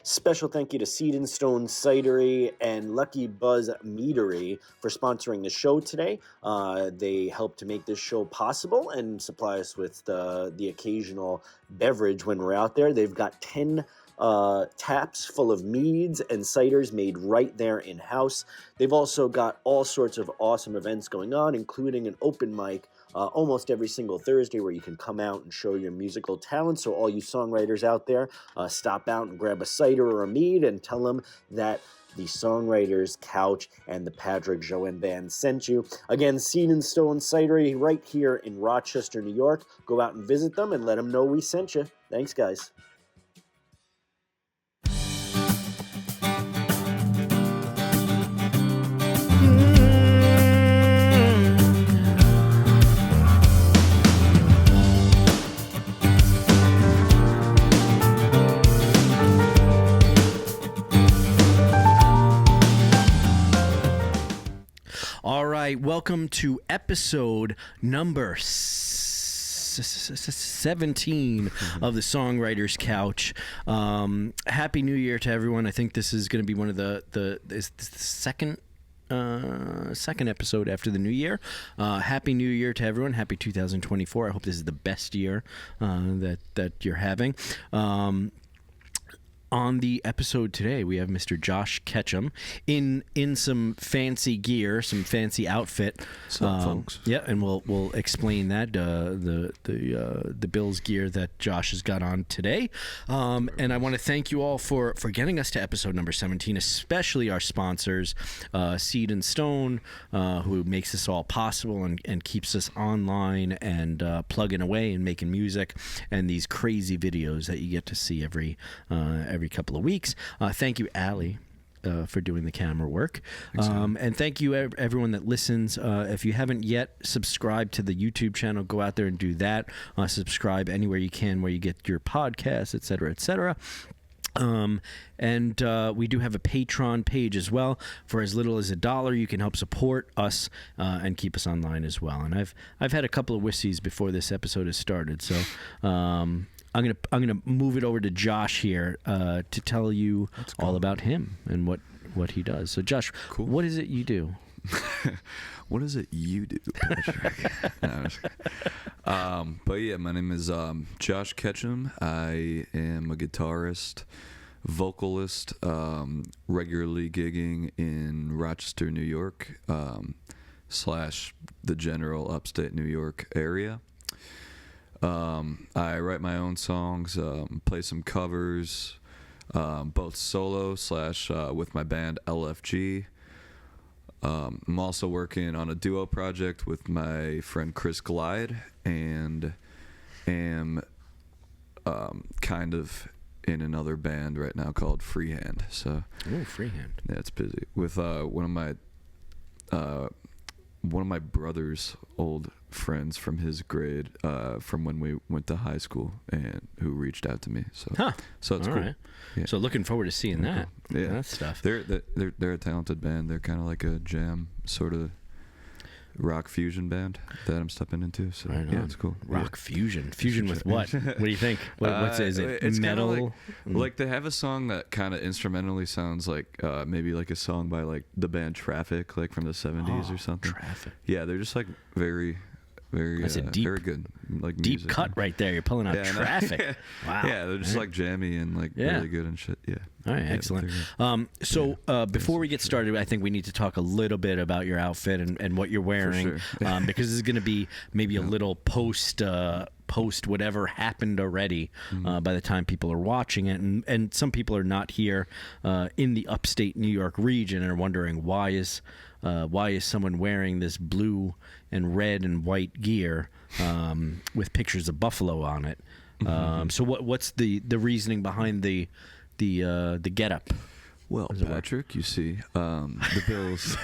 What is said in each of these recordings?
Special thank you to Seed and Stone Cidery and Lucky Buzz Meadery for sponsoring the show today. They help to make this show possible and supply us with the occasional beverage when we're out there. They've got 10 taps full of meads and ciders made right there in-house. They've also got all sorts of awesome events going on, including an open mic almost every single Thursday where you can come out and show your musical talent. So all you songwriters out there, stop out and grab a cider or a mead and tell them that the Songwriters Couch and the Patrick Joanne Band sent you. Again, Seed and Stone Cidery right here in Rochester, New York. Go out and visit them and let them know we sent you. Thanks, guys. All right, welcome to episode number 17 of the Songwriters Couch. Happy New Year to everyone. I think this is going to be one of the second episode after the new year. Happy New Year to everyone. Happy 2024. I hope this is the best year that you're having. On the episode today, we have Mr. Josh Ketchum in some fancy gear, some fancy outfit. Folks. Yeah, and we'll explain that the Bills gear that Josh has got on today. And I want to thank you all for getting us to episode number 17, especially our sponsors, Seed and Stone, who makes this all possible and keeps us online and plugging away and making music and these crazy videos that you get to see every couple of weeks. Thank you, Allie, for doing the camera work. And thank you, everyone that listens. If you haven't yet subscribed to the YouTube channel, go out there and do that. Subscribe anywhere you can, where you get your podcasts, et cetera, et cetera. And we do have a Patreon page as well. For as little as $1, you can help support us and keep us online as well. And I've had a couple of whiskeys before this episode has started, so I'm gonna move it over to Josh here to tell you all about him and what he does. So Josh, cool. What is it you do? What is it you do, Patrick? But yeah, my name is Josh Ketchum. I am a guitarist, vocalist, regularly gigging in Rochester, New York, / the general upstate New York area. I write my own songs, play some covers, both solo / with my band LFG. I'm also working on a duo project with my friend Chris Glide, and am kind of in another band right now called Freehand. So, Freehand. Yeah, it's busy with one of my brother's old friends from his grade, from when we went to high school, and who reached out to me. So it's all cool. Right. Yeah. So looking forward to seeing that. Cool. Yeah, that stuff. They're a talented band. They're kind of like a jam sort of rock fusion band that I'm stepping into. So yeah, it's cool. Rock fusion with what? What do you think? What's it? Is it it's metal? Like they have a song that kind of instrumentally sounds like maybe like a song by like the band Traffic, like from the 70s or something. Traffic. Yeah, they're just like very That's a deep, very good, like deep music. cut right there. You're pulling out Traffic. Wow. Yeah, they're just like jammy and like really good and shit. Yeah. All right, excellent. Before we get started, I think we need to talk a little bit about your outfit and what you're wearing, because this is going to be maybe a little post whatever happened already by the time people are watching it, and some people are not here in the upstate New York region and are wondering why is someone wearing this blue and red and white gear with pictures of buffalo on it. So what's the reasoning behind the getup? Well, Patrick, you see, the Bills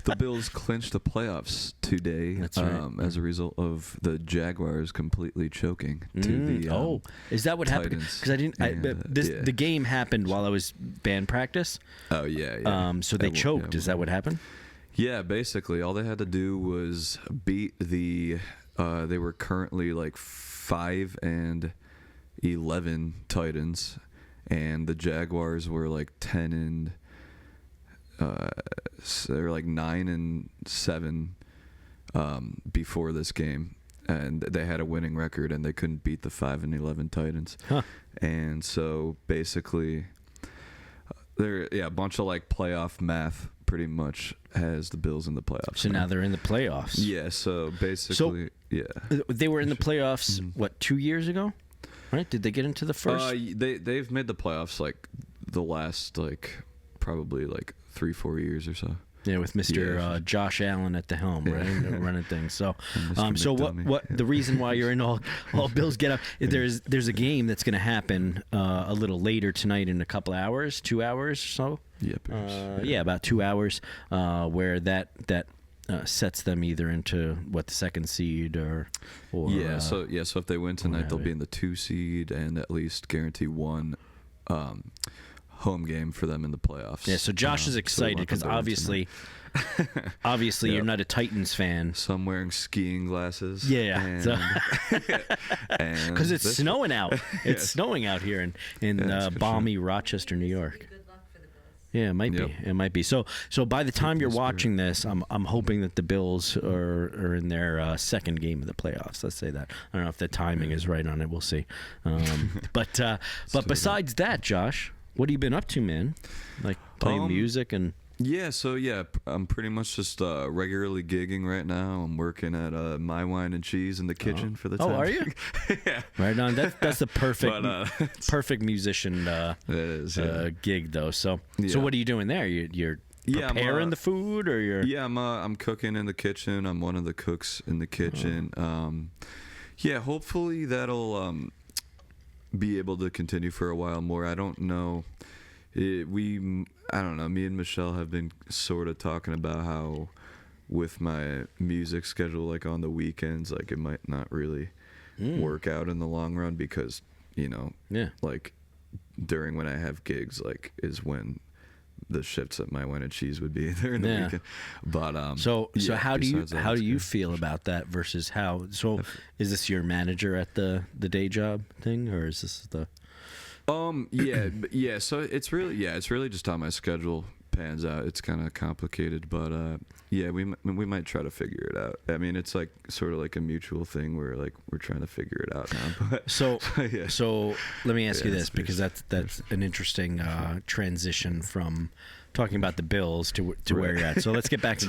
the Bills clinched the playoffs today. That's right. As a result of the Jaguars completely choking to the is that what happened? Because I didn't. The game happened while I was band practice. Oh yeah. So they choked. Is that what happened? Yeah, basically, all they had to do was beat the. They were currently like 5-11 Titans, and the Jaguars were like 10 and they were like 9-7 before this game, and they had a winning record, and they couldn't beat the 5-11 Titans. Huh. And so basically, a bunch of like playoff math pretty much has the Bills in the playoffs. So now they're in the playoffs. Yeah. So basically, they were in the playoffs. What, 2 years ago? Right? Did they get into the first? They've made the playoffs like the last like probably like 3-4 years or so. Yeah, with Mr. Josh Allen at the helm, right, running things. So, so what? The reason why you're in all Bills get up? There's a game that's going to happen a little later tonight in a couple hours, 2 hours or so. Yeah, about 2 hours, where that sets them either into what, the second seed or So if they win tonight, they'll be in the 2 seed and at least guarantee one home game for them in the playoffs. Yeah, so Josh is excited because obviously you're not a Titans fan. So I'm wearing skiing glasses. Yeah, because it's snowing out. It's snowing out here in balmy Rochester, New York. Good luck for the Bills. Yeah, it might be. It might be. So by the time you're watching this, I'm hoping that the Bills are in their second game of the playoffs. Let's say that. I don't know if the timing is right on it. We'll see. But besides that, Josh, what have you been up to, man? Like playing music and... I'm pretty much just regularly gigging right now. I'm working at My Wine and Cheese in the kitchen for the time. Oh, are you? Yeah. Right on. That's the perfect perfect musician gig, though. So what are you doing there? You're preparing the food, or you're... Yeah, I'm cooking in the kitchen. I'm one of the cooks in the kitchen. Hopefully that'll be able to continue for a while more. I don't know. I don't know. Me and Michelle have been sort of talking about how with my music schedule, like on the weekends, like it might not really work out in the long run because, like during when I have gigs, like is when the shifts at My Wine and Cheese would be there in the weekend. But so how do you feel about that versus how? So is this your manager at the day job thing, or is this the? So it's really just how my schedule pans out. It's kind of complicated, but we might try to figure it out. I mean, it's like sort of like a mutual thing where like we're trying to figure it out now. But so let me ask you this, because that's an interesting transition from talking about the Bills to where you're at. So let's get back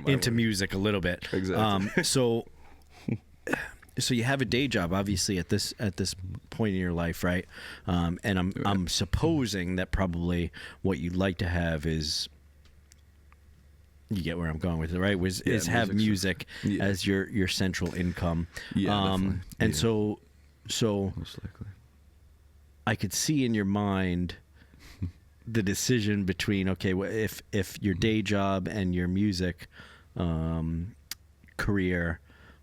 into music a little bit. Exactly. So you have a day job, obviously, at this point in your life, right? And I'm supposing that probably what you'd like to have is, you get where I'm going with it, right? Is have music as your central income. Yeah, definitely. And so most likely, I could see in your mind the decision between, okay, well, if your day job and your music career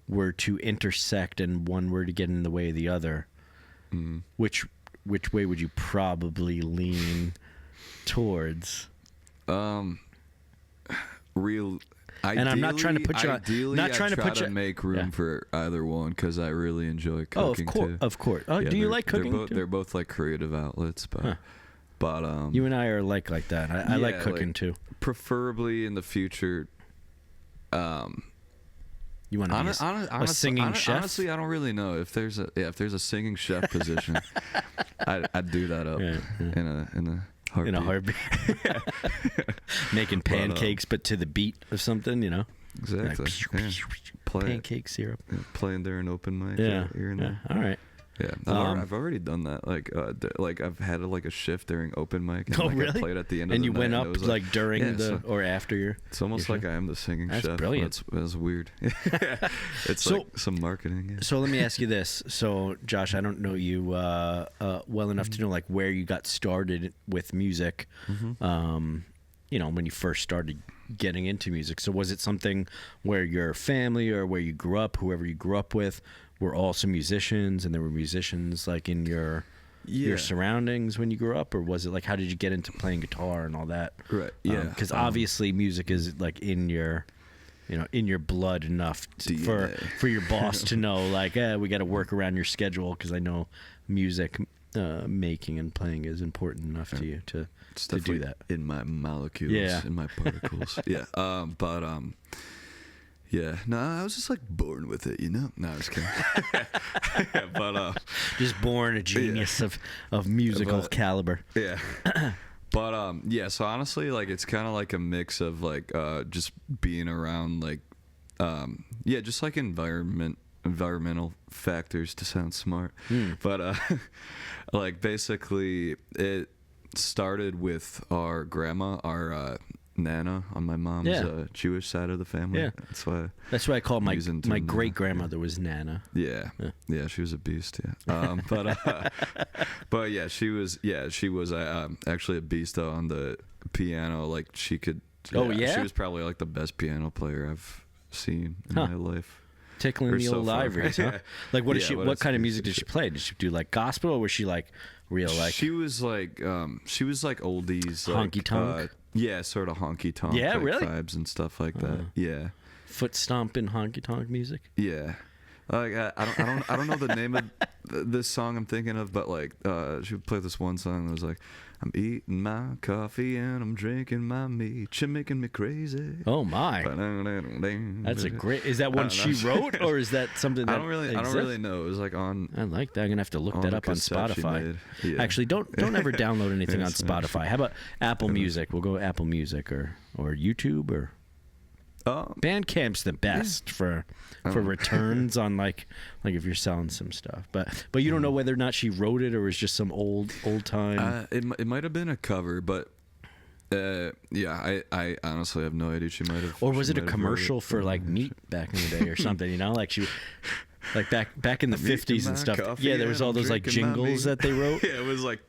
were to intersect and one were to get in the way of the other, which way would you probably lean towards? Ideally, and I'm not trying to put you on. Not trying I to try put you. to make room for either one because I really enjoy cooking too. Of course. Oh, do you like cooking? They're both like creative outlets, but you and I are like that. I like cooking too. Preferably in the future. You want to be a singing chef? Honestly, I don't really know if there's a singing chef position. I'd do that up in a heartbeat. In a heartbeat. Making pancakes, but to the beat of something, Exactly. Like, pancake syrup. Playing during open mic. Yeah. Here and there. All right. Yeah, I've already done that. Like I've had like a shift during open mic. And, really? I played at the end and of the you night, went up like during or after your. It's almost like I am the singing chef. That's brilliant. That's weird. It's like some marketing. Yeah. So let me ask you this. So Josh, I don't know you well enough to know like where you got started with music. When you first started getting into music. So was it something where your family or where you grew up, whoever you grew up with, were also musicians, and there were musicians like in your surroundings when you grew up, or was it like how did you get into playing guitar and all that? Right. Yeah. Because obviously music is like in your blood enough for your boss to know like, we got to work around your schedule because I know music making and playing is important enough to you to do that? In my molecules, in my particles. Yeah. Yeah. No, I was just like born with it, you know? No, I was kidding. But just born a genius of musical caliber. Yeah. But yeah, so honestly, like it's kind of like a mix of like just being around like just like environmental factors to sound smart. But like basically it started with our grandma, our Nana on my mom's Jewish side of the family. Yeah. That's why I call my great grandmother was Nana. Yeah, she was a beast. Yeah, but yeah, she was actually a beast on the piano. Like she could. She was probably like the best piano player I've seen in my life. Tickling the old ivories, huh? Like what kind of music did she play? Did she do like gospel, or was she like real like? She was like oldies, honky tonk. Yeah, sort of honky tonk. Yeah, like really. Vibes and stuff like that. Yeah. Foot stomping honky tonk music. Yeah. Like I don't know the name of this song I'm thinking of, but like she would play this one song that was like, I'm eating my coffee and I'm drinking my meat. You're making me crazy. Oh my! That's a great. Is that one she wrote, or is that something that I don't really know. It was like on. I like that. I'm gonna have to look that up on Spotify. Yeah. Actually, don't ever download anything on Spotify. How about Apple Music? We'll go Apple Music or YouTube or. Bandcamp's the best for returns on like if you're selling some stuff, but you don't know whether or not she wrote it or was just some old time. It might have been a cover, but I honestly have no idea. She might have. Or was it a commercial for like meat back in the day or something? You know, like she. Like back in the 50s and stuff. Yeah, there was all those like jingles that they wrote. Yeah, it was like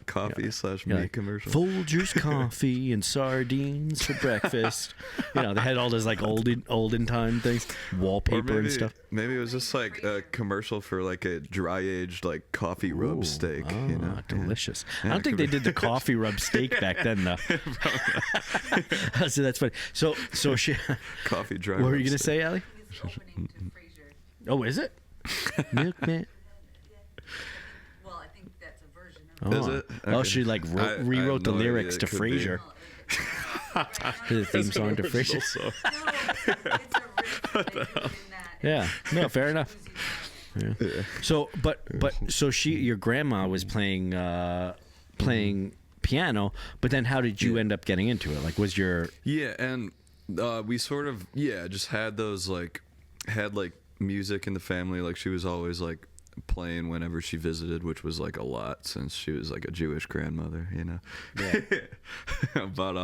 coffee / meat commercial. Folgers coffee and sardines for breakfast. You know, they had all those like olden time things, wallpaper and stuff. Maybe it was just like a commercial for like a dry aged like coffee rub steak. You know, delicious. I don't think they did the coffee rub steak back then though. So that's funny. So she coffee dry. What were you gonna say, Allie? Oh, is it? Milkman. Well, I think that's a version of it. Is it? Okay. Oh, she like rewrote the lyrics to Frasier. The theme song to Frasier. No, it's a riff. Yeah. No, fair enough. Yeah. So, your grandma was playing piano, but then how did you end up getting into it? Like, was your and we sort of just had those like music in the family. Like she was always like playing whenever she visited, which was like a lot since she was like a Jewish grandmother, you know. Yeah. But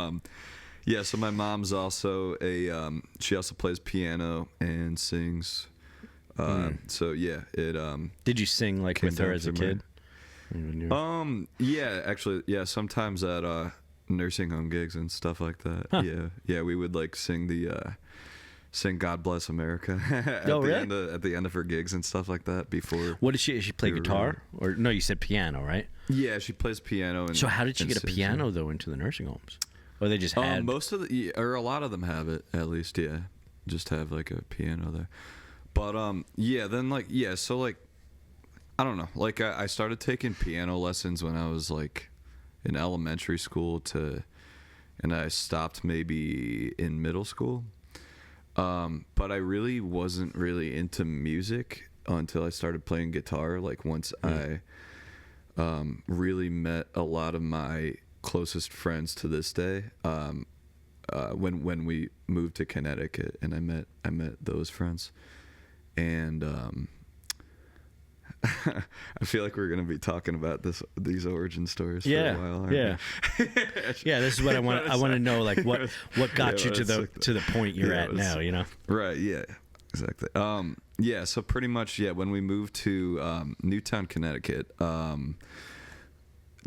so my mom's also she also plays piano and sings. So yeah, it Did you sing like with her as a kid? Actually, sometimes at nursing home gigs and stuff like that. Huh. Yeah, we would like sing God Bless America at the end of her gigs and stuff like that before. What did she play guitar? Or no, you said piano, right? Yeah, she plays piano. So how did she get a piano though into the nursing homes? Or they just had most of or a lot of them have it at least, just have like a piano there. But so like I don't know, like I started taking piano lessons when I was like in elementary school and I stopped maybe in middle school. But I really wasn't really into music until I started playing guitar. Like once I really met a lot of my closest friends to this day. When we moved to Connecticut, and I met those friends, and I feel like we're gonna be talking about these origin stories for a while. Aren't we? Yeah. This is what I want. I want to know, like what got you to the point you're at now. You know. Right. Yeah. Exactly. So pretty much, when we moved to Newtown, Connecticut,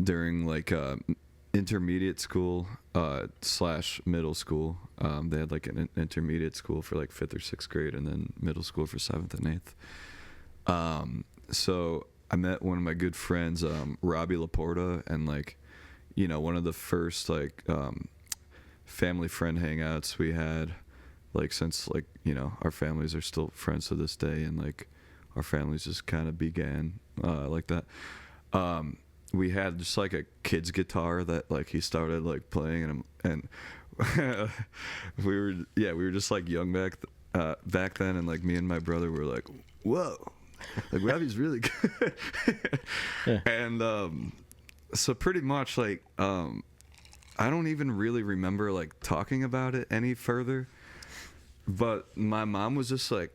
during like intermediate school / middle school, they had like an intermediate school for like 5th or 6th grade, and then middle school for 7th and 8th. So I met one of my good friends, Robbie Laporta, and like, one of the first like family friend hangouts we had, like since like, our families are still friends to this day, and like our families just kind of began like that. we had just like a kid's guitar that like he started like playing, and we were just like young back then, and like me and my brother were like, whoa, like Robbie's really good. Yeah. And so pretty much like I don't even really remember like talking about it any further, but my mom was just like,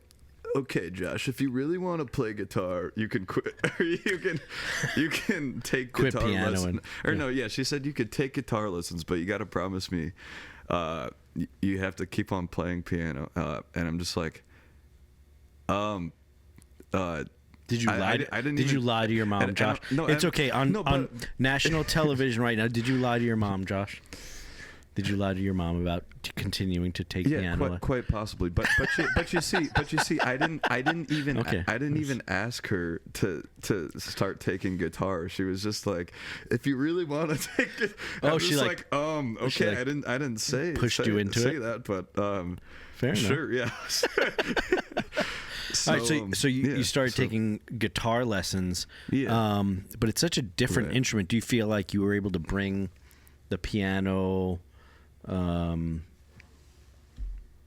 okay, Josh, if you really want to play guitar, you can quit. you can take Quit guitar lessons. pianoing. She said you could take guitar lessons, but you got to promise me you have to keep on playing piano. And I'm just like, Did you lie? Did you lie to your mom, Josh? It's okay. On national television right now, did you lie to your mom, Josh? Did you lie to your mom about continuing to take piano? Yeah, quite possibly. But you see, I didn't even ask her to start taking guitar. She was just like, if you really want to take it. Oh, she like, okay. She like I didn't say you into say it? that, but Fair enough. sure, yeah. All right, so you started taking guitar lessons. Yeah. But it's such a different Right. instrument. Do you feel like you were able to bring the piano,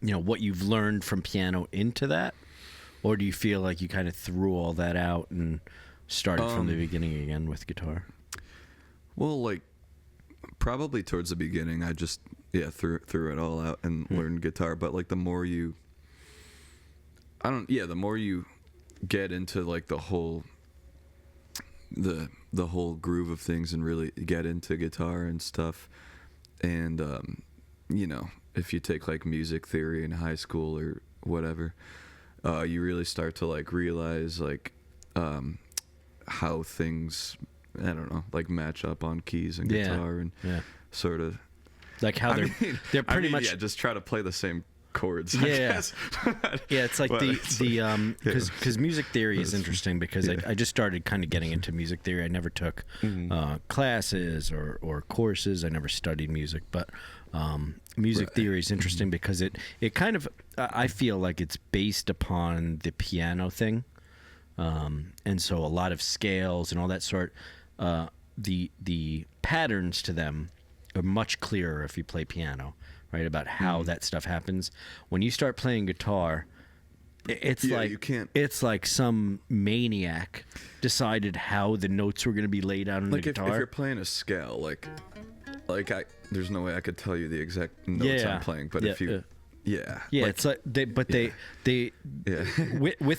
what you've learned from piano into that? Or do you feel like you kind of threw all that out and started from the beginning again with guitar? Well, like probably towards the beginning, I just threw it all out and learned guitar. But like the more you get into like the whole groove of things and really get into guitar and stuff, and if you take like music theory in high school or whatever, you really start to like realize like how things, I don't know, like match up on keys and guitar and sort of like how they're pretty much just try to play the same chords. I Yeah. guess. Yeah, it's like because music theory is interesting because I just started kind of getting into music theory. I never took classes or courses. I never studied music, but music theory is interesting because it kind of, I feel like it's based upon the piano thing, and so a lot of scales and all that sort. The patterns to them are much clearer if you play piano. Right, about how that stuff happens. When you start playing guitar, it's like you can't. It's like some maniac decided how the notes were going to be laid out on Like the if guitar. you're playing a scale, there's no way I could tell you the exact notes I'm playing. But if you, it's like they with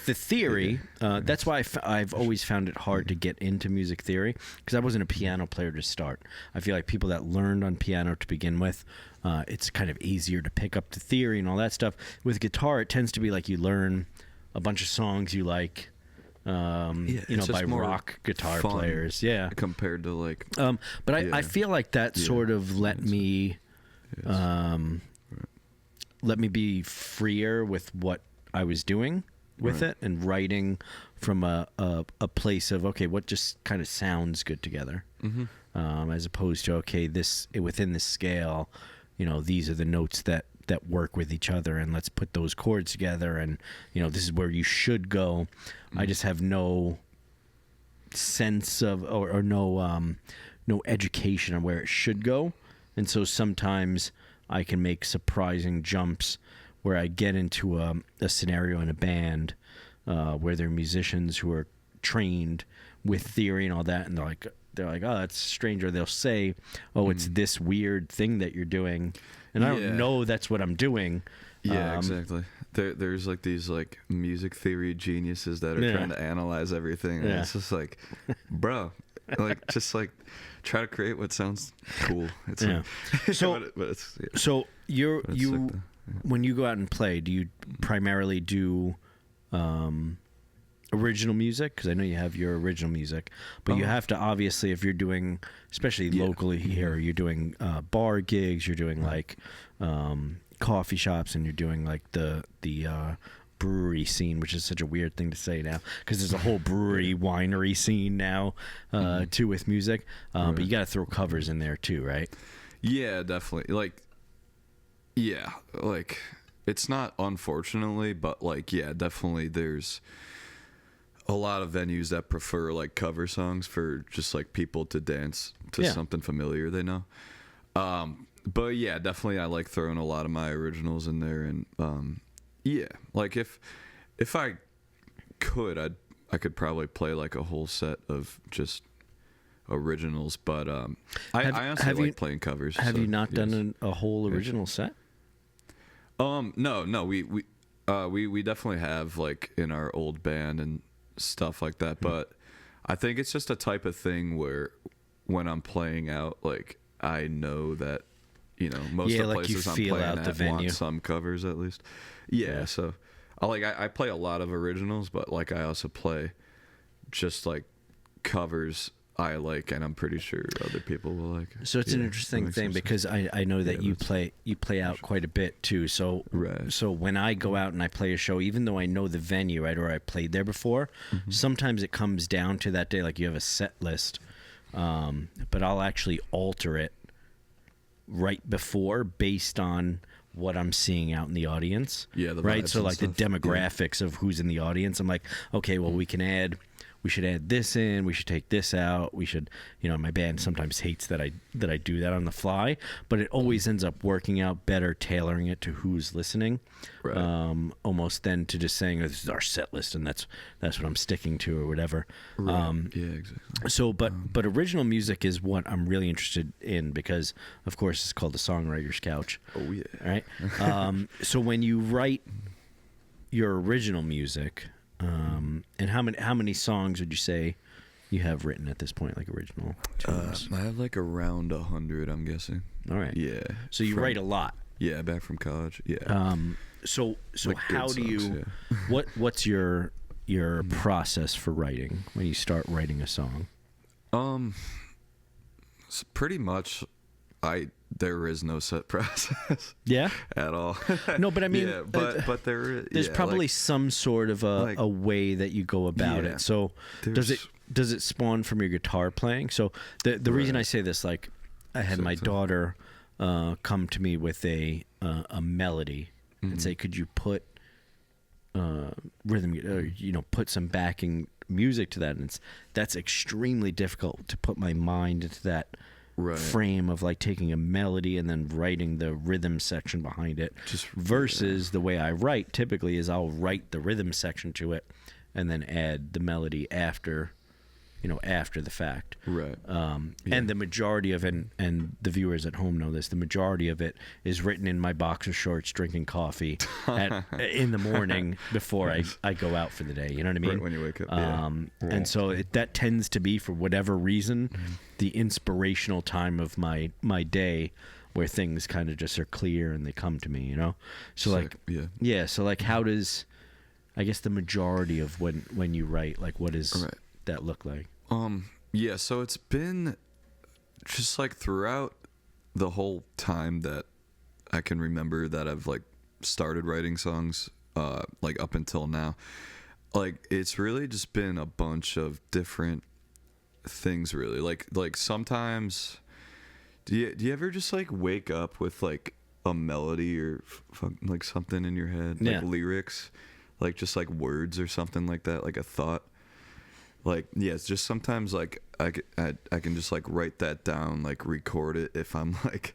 the theory. That's why I've always found it hard to get into music theory because I wasn't a piano player to start. I feel like people that learned on piano to begin with, it's kind of easier to pick up the theory and all that stuff. With guitar, it tends to be like you learn a bunch of songs you like, by rock guitar players. Yeah, compared to like. But I feel like that sort of let me. Let me be freer with what I was doing with it and writing from a place of, okay, what just kind of sounds good together, as opposed to, okay, this within this scale, these are the notes that work with each other, and let's put those chords together, and this is where you should go. I just have no sense of or no education on where it should go, and so sometimes I can make surprising jumps where I get into a scenario in a band where they're musicians who are trained with theory and all that, and they're like, oh, that's strange, or they'll say, oh, it's this weird thing that you're doing, and I don't know that's what I'm doing. Yeah, exactly. There's like these like music theory geniuses that are trying to analyze everything, and it's just like, bro, like just like try to create what sounds cool. It's like, so when you go out and play, do you primarily do original music? Because I know you have your original music, but you have to, obviously, if you're doing, especially locally here, you're doing bar gigs, you're doing like coffee shops, and you're doing like the brewery scene, which is such a weird thing to say now because there's a whole brewery winery scene now too with music, but you got to throw covers in there too, right? Yeah, definitely. Like it's not, unfortunately, but like definitely there's a lot of venues that prefer like cover songs for just like people to dance to something familiar they know. But yeah, definitely I like throwing a lot of my originals in there, and yeah, like if I could, I could probably play like a whole set of just originals, but I honestly like playing covers. Have you not done a whole original set? No, we definitely have, like, in our old band and stuff like that, but I think it's just a type of thing where when I'm playing out, like, I know that, you know, most of the like places I'm playing at want some covers at least. Yeah. So I play a lot of originals, but like I also play just like covers I like, and I'm pretty sure other people will like. So it's an interesting thing because I know that you play out quite a bit too. So so when I go out and I play a show, even though I know the venue, right, or I played there before, sometimes it comes down to that day, like you have a set list, but I'll actually alter it right before based on what I'm seeing out in the audience. Yeah, the right. So like the demographics of who's in the audience. I'm like, okay, well we should add this in, we should take this out, we should, you know, my band sometimes hates that I do that on the fly, but it always ends up working out better tailoring it to who's listening. Almost then to just saying, this is our set list and that's what I'm sticking to or whatever. Yeah, exactly. So but original music is what I'm really interested in because of course it's called the Songwriter's Couch. Oh yeah. Right? So when you write your original music, and how many songs would you say you have written at this point, like original tunes? I have like around 100, I'm guessing. All right. Yeah. So you write a lot. Yeah, back from college. Yeah. So like how do songs, you? What's your process for writing when you start writing a song? So pretty much, there is no set process. Yeah. At all. No, but I mean, but there's probably some sort of a way that you go about it. So does it spawn from your guitar playing? So the reason I say this, like, I had my daughter come to me with a melody and say, could you put rhythm, you know, put some backing music to that? And that's extremely difficult to put my mind into that frame of like taking a melody and then writing the rhythm section behind it, versus the way I write typically is I'll write the rhythm section to it and then add the melody after the fact. And the majority of it, and the viewers at home know this, the majority of it is written in my boxer shorts drinking coffee in the morning before I go out for the day, you know what I mean? Right when you wake up. And so that tends to be, for whatever reason, the inspirational time of my day where things kind of just are clear and they come to me, you know? So like, so like how does, I guess, the majority of when you write, like what does that look like? So it's been just like throughout the whole time that I can remember that I've like started writing songs, like up until now, like it's really just been a bunch of different things, really. Like sometimes do you ever just like wake up with like a melody or like something in your head, like lyrics, like just like words or something like that, like a thought? Like, it's just sometimes like I can just like write that down, like record it if I'm like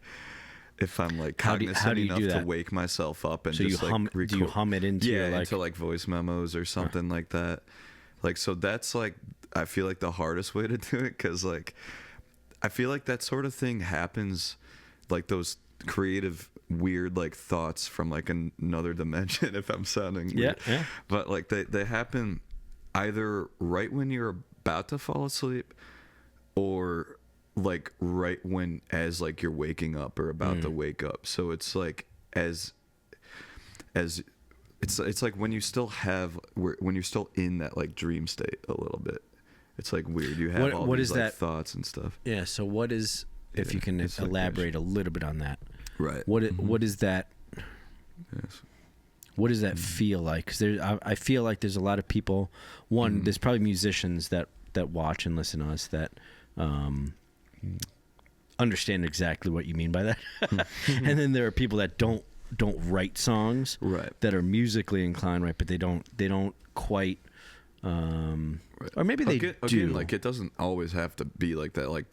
cognizant enough to wake myself up and so just record. Do you hum it into into like voice memos or something like that? Like, so that's like, I feel like the hardest way to do it, because like I feel like that sort of thing happens, like those creative weird like thoughts from like another dimension, if I'm sounding weird. But like they happen either right when you're about to fall asleep, or like right when as like you're waking up or about to wake up. So it's like as it's like when you still when you're still in that like dream state a little bit. It's like weird. You have all these like thoughts and stuff. Yeah. So what is, if you can elaborate a little bit on that? Right. What is that? Yes. What does that feel like? Because I feel like there's a lot of people. There's probably musicians that watch and listen to us that understand exactly what you mean by that. And then there are people that don't write songs that are musically inclined, right? But they don't quite Or maybe they do. Again, like it doesn't always have to be like that. Like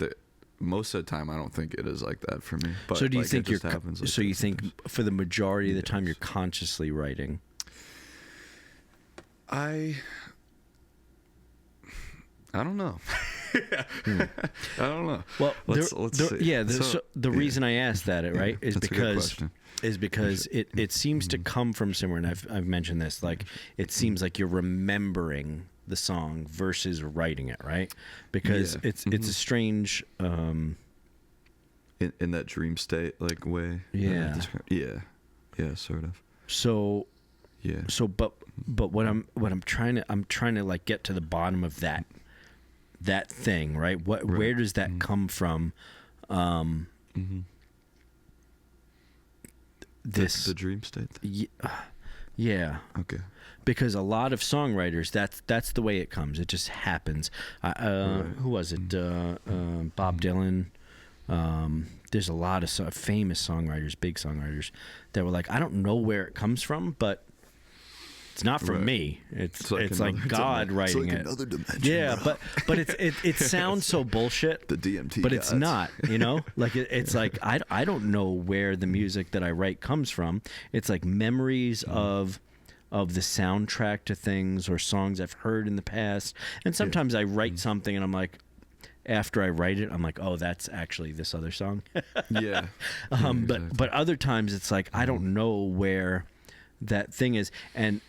most of the time, I don't think it is like that for me. But so do you like, think it just happens like so you that think sometimes. for the majority of the time you're consciously writing? I don't know. I don't know. Well, let's see. Yeah. So, The reason I asked that, right, is that's a good because question. it seems to come from somewhere, and I've mentioned this. Like it seems like you're remembering the song versus writing it, right? Because it's a strange. In that dream state, like way. Yeah. Yeah, sort of. So. Yeah. So, but what I'm trying to like get to the bottom of that thing, right? Where does that come from? This the dream state thing? Yeah. Okay. Because a lot of songwriters, that's the way it comes. It just happens. Who was it? Bob Dylan. There's a lot of famous songwriters, big songwriters, that were like, I don't know where it comes from, but it's not from me. It's like God writing it. Another dimension. Yeah, bro. but it sounds so bullshit. The DMT. But it's gods. not, like it's like I don't know where the music that I write comes from. It's like memories of the soundtrack to things or songs I've heard in the past. And sometimes I write something and I'm like, after I write it, I'm like, oh, that's actually this other song. Yeah. But other times it's like I don't know where that thing is, and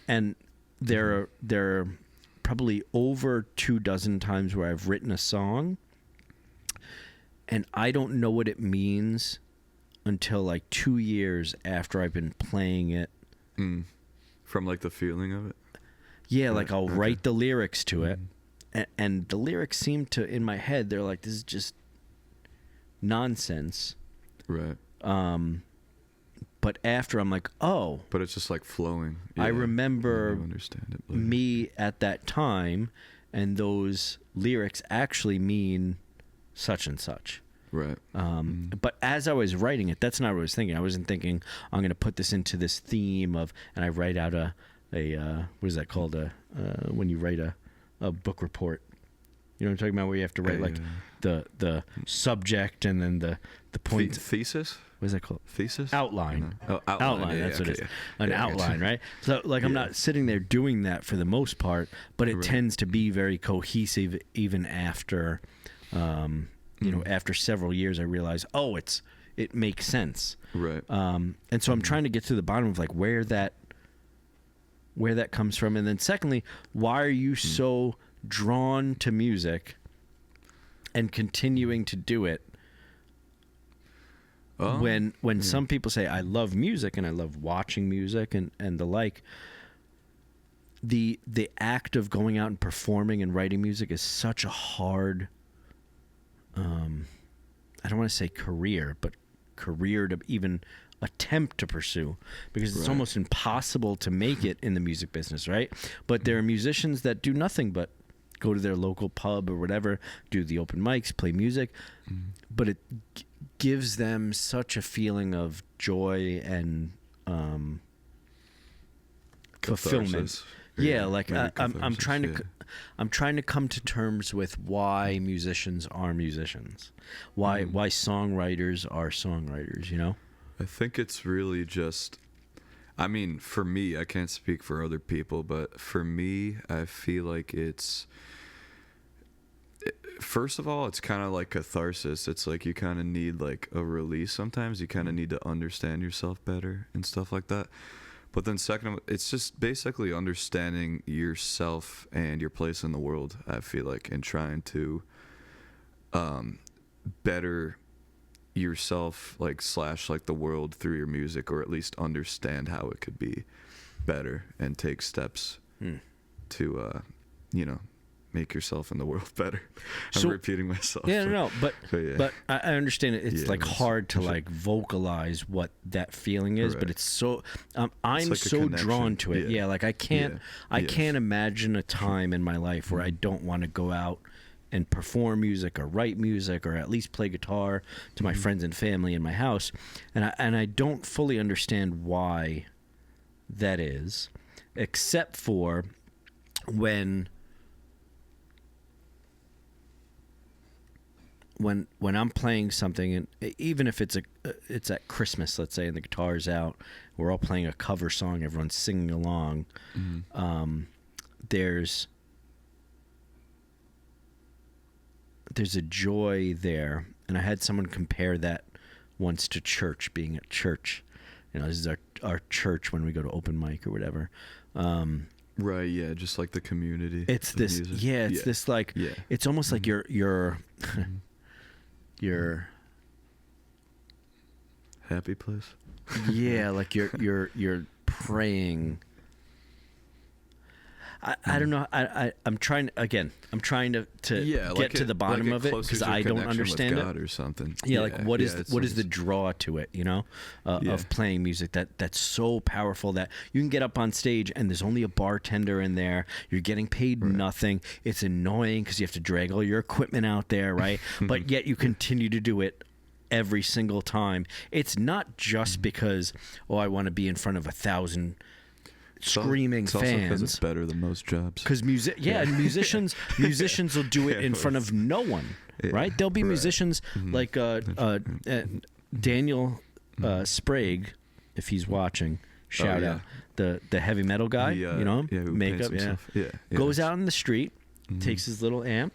there are probably over 24 times where I've written a song and I don't know what it means until like 2 years after I've been playing it. From like the feeling of it. Yeah, like I'll write the lyrics to it, and the lyrics seem to, in my head, they're like, this is just nonsense. Right. But after I'm like, oh. But it's just like flowing. I remember you understand it later. me at that time, and those lyrics actually mean such and such. Right. But as I was writing it, that's not what I was thinking. I wasn't thinking I'm going to put this into this theme of, and I write out a what is that called? When you write a book report. You know what I'm talking about? Where you have to write the subject and then the point. Thesis? What is that called? Thesis? Outline. No. Oh, outline. That's what it is. Yeah. An Yeah, outline, right? So, like, I'm not sitting there doing that for the most part, but it tends to be very cohesive even after, after several years. I realize, it makes sense. Right. And so I'm trying to get to the bottom of like where that comes from, and then secondly, why are you so drawn to music and continuing to do it? When some people say I love music and I love watching music and the like, the act of going out and performing and writing music is such a hard, I don't want to say career, but career to even attempt to pursue, because it's almost impossible to make it in the music business, right? But there are musicians that do nothing but go to their local pub or whatever, do the open mics, play music, but it gives them such a feeling of joy and fulfillment. Yeah, like I'm trying to come to terms with why musicians are musicians, why songwriters are songwriters. I think it's really just, I mean, for me, I can't speak for other people, but for me, I feel like first of all, it's kind of like catharsis. It's like you kind of need like a release sometimes. You kind of need to understand yourself better and stuff like that. But then second, it's just basically understanding yourself and your place in the world, I feel like, and trying to better yourself, like / like the world through your music, or at least understand how it could be better and take steps to make yourself and the world better. I'm repeating myself. Yeah, but I understand it's like hard to like vocalize what that feeling is, but it's so I'm like so drawn to it. Yeah, like I can't imagine a time in my life where I don't want to go out and perform music or write music or at least play guitar to my friends and family in my house, and I don't fully understand why that is, except for when when I'm playing something, and even if it's at Christmas, let's say, and the guitar's out, we're all playing a cover song, everyone's singing along. There's a joy there, and I had someone compare that once to church, being at church. This is our church when we go to open mic or whatever. Right, yeah, just like the community. It's this, music. This like, it's almost like you're happy place. Yeah, like you're praying. I don't know. I'm trying to get to the bottom of it because I don't understand it or something. Yeah, like what is the draw to it? Of playing music that's so powerful that you can get up on stage and there's only a bartender in there. You're getting paid nothing. It's annoying because you have to drag all your equipment out there, right? But yet you continue to do it every single time. It's not just because I want to be in front of 1,000 screaming it's also 'cause fans. it's better than most jobs. Because musicians will do it in front of no one, right? There'll be musicians like Daniel Sprague, if he's watching. Shout out the heavy metal guy, makeup, goes out in the street, takes his little amp,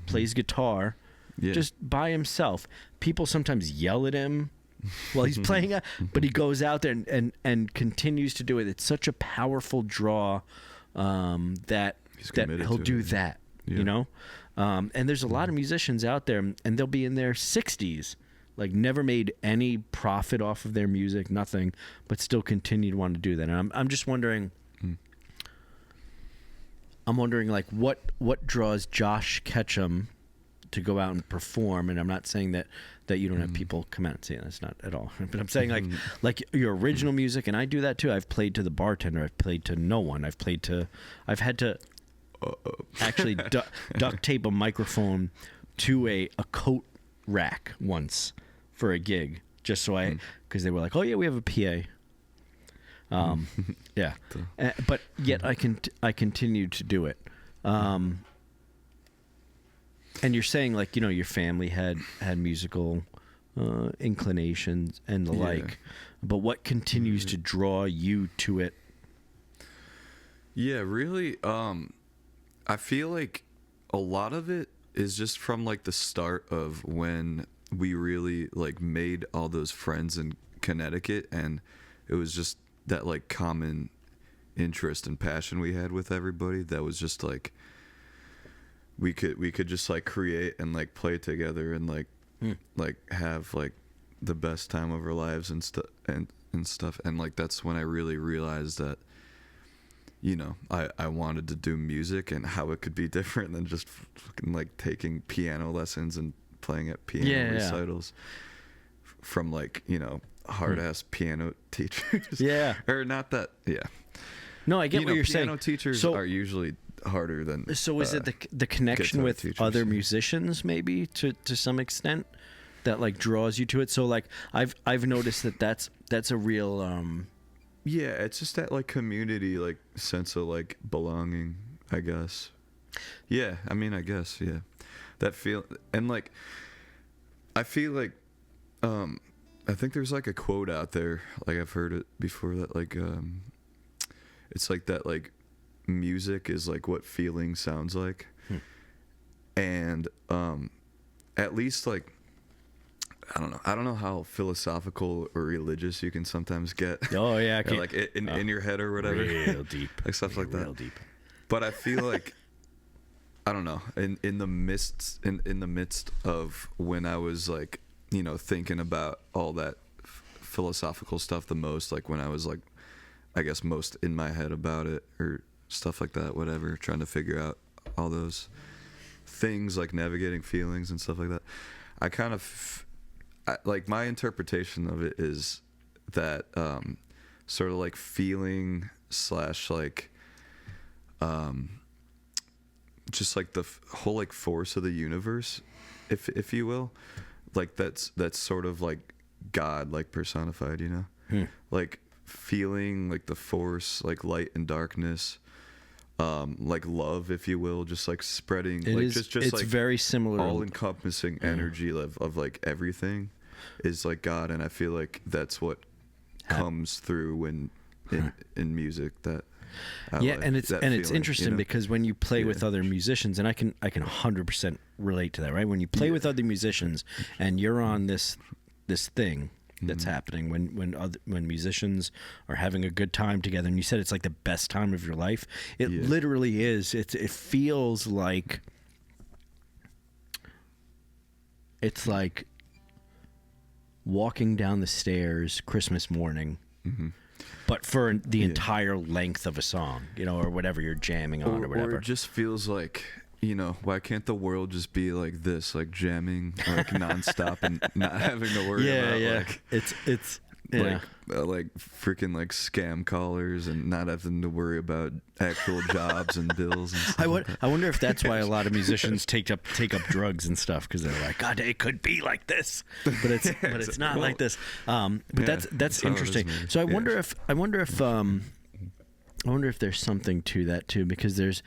plays guitar, just by himself. People sometimes yell at him while he's playing it, but he goes out there and continues to do it. It's such a powerful draw that he'll do that, and there's a lot of musicians out there, and they'll be in their 60s, like never made any profit off of their music, nothing, but still continue to want to do that. And I'm just wondering, like what draws Josh Ketchum to go out and perform. And I'm not saying that you don't have people come out and say that's not at all, but I'm saying like your original music, and I do that too. I've played to the bartender, I've played to no one, I've had to actually duct tape a microphone to a coat rack once for a gig, just so because they were like, oh yeah, we have a PA. But yet I continued to do it. And you're saying like, your family had musical inclinations and the like, but what continues to draw you to it? Yeah, really. I feel like a lot of it is just from like the start of when we really like made all those friends in Connecticut, and it was just that like common interest and passion we had with everybody that was just like we could just like create and like play together and like have like the best time of our lives and stuff, and like that's when I really realized that I wanted to do music and how it could be different than just fucking like taking piano lessons and playing at piano recitals from like hard ass piano teachers. Or not that. No, I get what you're saying. Piano teachers are usually harder than. So is it the connection with teachers, other musicians maybe to some extent that like draws you to it? So like I've noticed that's a real yeah, it's just that like community like sense of like belonging, I guess. Yeah, I mean, I guess, yeah. That feel, and like I feel like I think there's like a quote out there, like I've heard it before, that like it's like that like music is like what feeling sounds like. And at least like I don't know how philosophical or religious you can sometimes get. Oh yeah, or like in your head or whatever. Real deep. Like stuff like that. Real deep. But I feel like I don't know, in the midst of when I was like, thinking about all that philosophical stuff the most, like when I was like, I guess most in my head about it or stuff like that, whatever, trying to figure out all those things, like navigating feelings and stuff like that. I kind of like my interpretation of it is that sort of like feeling / like just like the whole like force of the universe, if you will, like that's sort of like God, like personified, like feeling like the force, like light and darkness, like love, if you will, just like spreading. It like is. just It's like very similar. all encompassing energy of like everything is like God, and I feel like that's what comes through when in music that. Yeah, like and it's that it's feeling, interesting you know? because when you play with other musicians, and I can 100% relate to that, right? When you play with other musicians and you're on this thing that's happening when musicians are having a good time together, and you said it's like the best time of your life. It literally is. It feels like it's like walking down the stairs Christmas morning. But for the entire length of a song, you know, or whatever you're jamming on, or whatever. Or it just feels like, you know, why can't the world just be like this, like jamming like nonstop and not having to worry about like it's like freaking like scam callers and not having to worry about actual jobs and bills and stuff. I wonder if that's why a lot of musicians take up drugs and stuff, because they're like, God, it could be like this, but it's not like this. But that's interesting. So I wonder if there's something to that too, because there's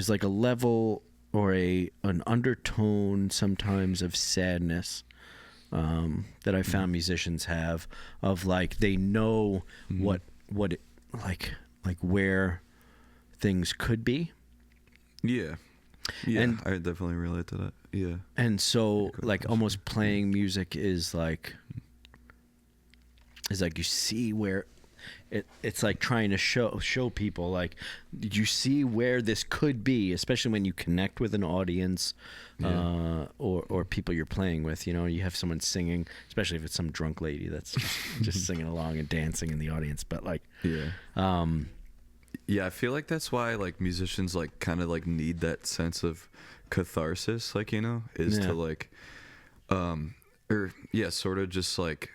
like a level or an undertone sometimes of sadness that I found musicians have, of like they know what it, like where things could be. Yeah, and I definitely relate to that. Yeah, and so like almost playing music is like you see where it's like trying to show people, like, did you see where this could be, especially when you connect with an audience or people you're playing with. You know, you have someone singing, especially if it's some drunk lady that's just singing along and dancing in the audience, but like I feel like that's why like musicians like kind of like need that sense of catharsis, like, you know, is to like sort of just like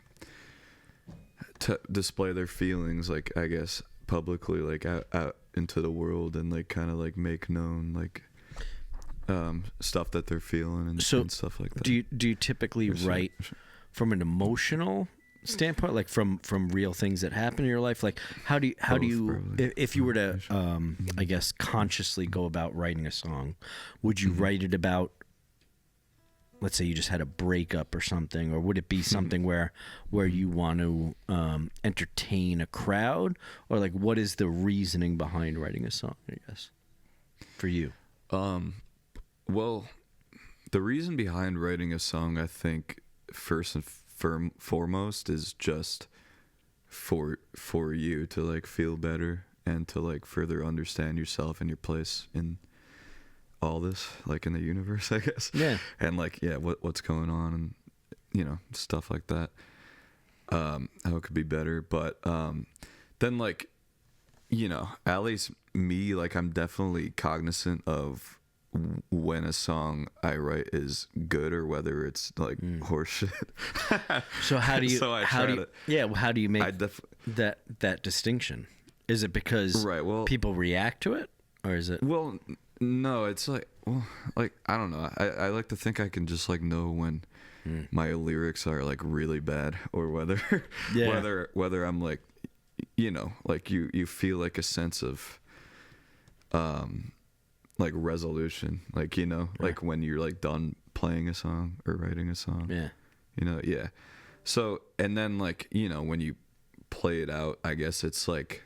to display their feelings, like, I guess publicly, like out into the world, and like kind of like make known like stuff that they're feeling and stuff like that. Do you typically write from an emotional standpoint, like from real things that happen in your life? Like how do you if you were to I guess consciously go about writing a song, would you write it about, let's say you just had a breakup or something, or would it be something where you want to entertain a crowd, or like what is the reasoning behind writing a song, I guess, for you? Well, the reason behind writing a song, I think first and foremost, is just for you to like feel better and to like further understand yourself and your place in all this, like in the universe, I guess. Yeah. And like, what's going on, and you know, stuff like that. How it could be better. But then like, you know, at least me, like I'm definitely cognizant of when a song I write is good or whether it's like horseshit. So how do you make that distinction? Is it because people react to it, or is it? Well, no, it's like, I don't know. I like to think I can just like know when my lyrics are like really bad, or whether whether I'm like, you know, like you feel like a sense of like resolution, like, you know, like when you're like done playing a song or writing a song. Yeah. You know, yeah. So, and then like, you know, when you play it out, I guess it's like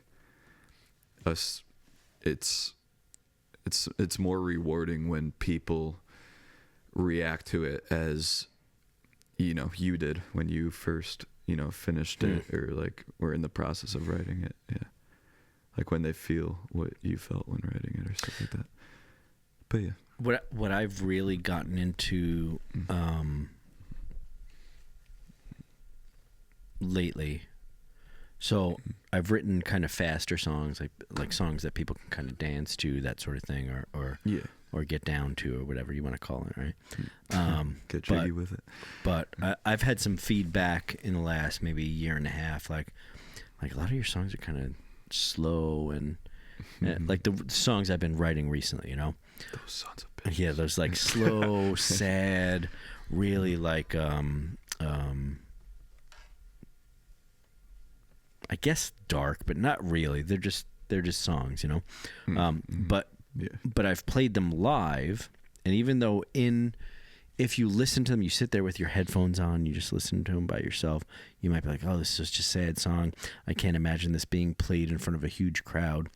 it's more rewarding when people react to it as, you know, you did when you first, you know, finished it, or like were in the process of writing it. Yeah. Like when they feel what you felt when writing it or stuff like that. But yeah. What I've really gotten into lately, so I've written kind of faster songs, like songs that people can kind of dance to, that sort of thing, or get down to, or whatever you want to call it, right? Get jiggy with it. But I've had some feedback in the last maybe year and a half, like a lot of your songs are kind of slow, and like the songs I've been writing recently, you know. Those sons of bitches. Yeah, those like slow, sad, really like I guess dark, but not really. They're just they're just songs, you know. Mm-hmm. But I've played them live, and even though if you listen to them, you sit there with your headphones on, you just listen to them by yourself, you might be like, oh, this is just a sad song. I can't imagine this being played in front of a huge crowd,